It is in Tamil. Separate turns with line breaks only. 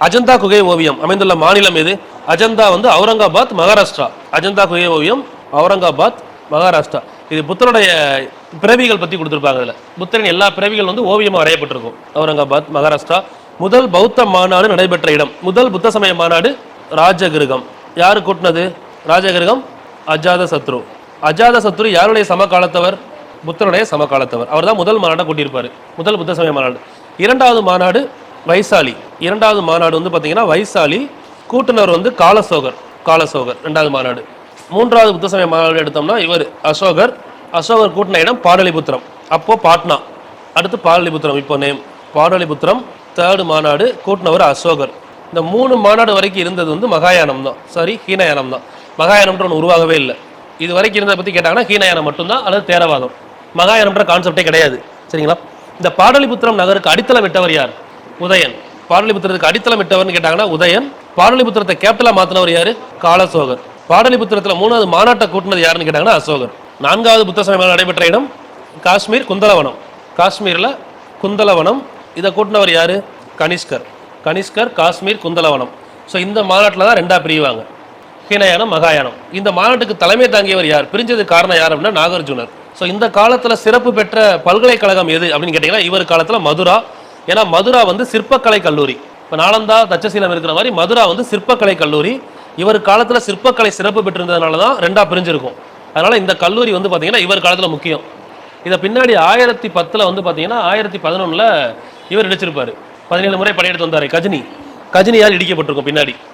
அஜந்தா குகை ஓவியம் அமைந்துள்ள மாநிலம் எது? அஜந்தா வந்து அவுரங்காபாத், மகாராஷ்டிரா. அஜந்தா குகை ஓவியம் அவுரங்காபாத், மகாராஷ்டிரா. இது புத்தருடைய பிறவிகள் பத்தி கொடுத்திருப்பாங்க. இதுல புத்தரின் எல்லா பிறவிகள் வந்து ஓவியமா வரையப்பட்டிருக்கும். அவுரங்காபாத், மகாராஷ்டிரா. முதல் பௌத்த மாநாடு நடைபெற்ற இடம், முதல் புத்த சமய மாநாடு ராஜகிருகம். யாரு கூட்டினது? ராஜகிருகம் அஜாத சத்ரு. அஜாத சத்ரு யாருடைய சமகாலத்தவர்? புத்தருடைய சமகாலத்தவர். அவர் தான் முதல் மாநாட்டை கூட்டியிருப்பாரு, முதல் புத்த சமய மாநாடு. இரண்டாவது மாநாடு வைசாலி. இரண்டாவது மாநாடு வந்து பார்த்தீங்கன்னா வைசாலி, கூட்டுனர் வந்து காலசோகர். காலசோகர் இரண்டாவது மாநாடு. மூன்றாவது புத்த சமய மாநாடு எடுத்தோம்னா இவர் அசோகர். அசோகர் கூட்டின இடம் பாடலிபுத்திரம், அப்போ பாட்னா. அடுத்து பாடலிபுத்திரம், இப்போ நேம் பாடலிபுத்திரம். தேர்டு மாநாடு கூட்டினவர் அசோகர். இந்த 3 மாநாடு வரைக்கும் இருந்தது வந்து மகாயானம் தான், சாரி ஹீனயானம் தான். மகாயானம்ன்ற ஒன்று உருவாகவே இல்லை. இது வரைக்கும் இருந்ததை பற்றி கேட்டாங்கன்னா ஹீனயானம் மட்டும்தான், அல்லது தேரவாதம். மகாயானம்ன்ற கான்செப்டே கிடையாது. சரிங்களா? இந்த பாடலிபுத்திரம் நகருக்கு அடித்தளம் விட்டவர் யார்? உதயன். பாடலிபுத்திரத்துக்கு அடித்தளம் விட்டவர்னு கேட்டாங்கன்னா உதயன். பாடலிபுத்திரத்தை கேபிட்டலா மாத்தினவர் யாரு? காலசோகர். பாடலிபுத்திரத்தில் 3வது மாநாட்டை கூட்டினது யாருன்னு கேட்டாங்கன்னா அசோகர். 4வது புத்த சமய மாநாடு நடைபெற்ற இடம் காஷ்மீர், குந்தலவனம். காஷ்மீரில் குந்தலவனம். இதை கூட்டினவர் யாரு? கனிஷ்கர். கனிஷ்கர், காஷ்மீர், குந்தலவனம். ஸோ இந்த மாநாட்டில் தான் 2ஆக பிரிவாங்க, ஹீனயானம், மகாயானம். இந்த மாநாட்டுக்கு தலைமை தாங்கியவர் யார்? பிரிஞ்சதுக்கு காரணம் யார் அப்படின்னா நாகார்ஜுனர். ஸோ இந்த காலத்தில் சிறப்பு பெற்ற பல்கலைக்கழகம் எது அப்படின்னு கேட்டிங்கன்னா இவர் காலத்தில் மதுரா. ஏன்னா மதுரா வந்து சிற்பக்கலை கல்லூரி. இப்போ நாலந்தா, தட்சசீலம் இருக்கிற மாதிரி மதுரா வந்து சிற்பக்கலை கல்லூரி. இவர் காலத்தில் சிற்பக்கலை சிறப்பு பெற்றிருந்ததுனால தான் 2ஆக பிரிஞ்சிருக்கும். அதனால் இந்த கல்லூரி வந்து பார்த்தீங்கன்னா இவர் காலத்தில் முக்கியம். இதை பின்னாடி 1010 வந்து பார்த்தீங்கன்னா 1011 இவர் நடிச்சிருப்பார். 17 முறை படையெடுத்து வந்தார். கஜினி. கஜினியால் இடிக்கப்பட்டிருக்கும் பின்னாடி.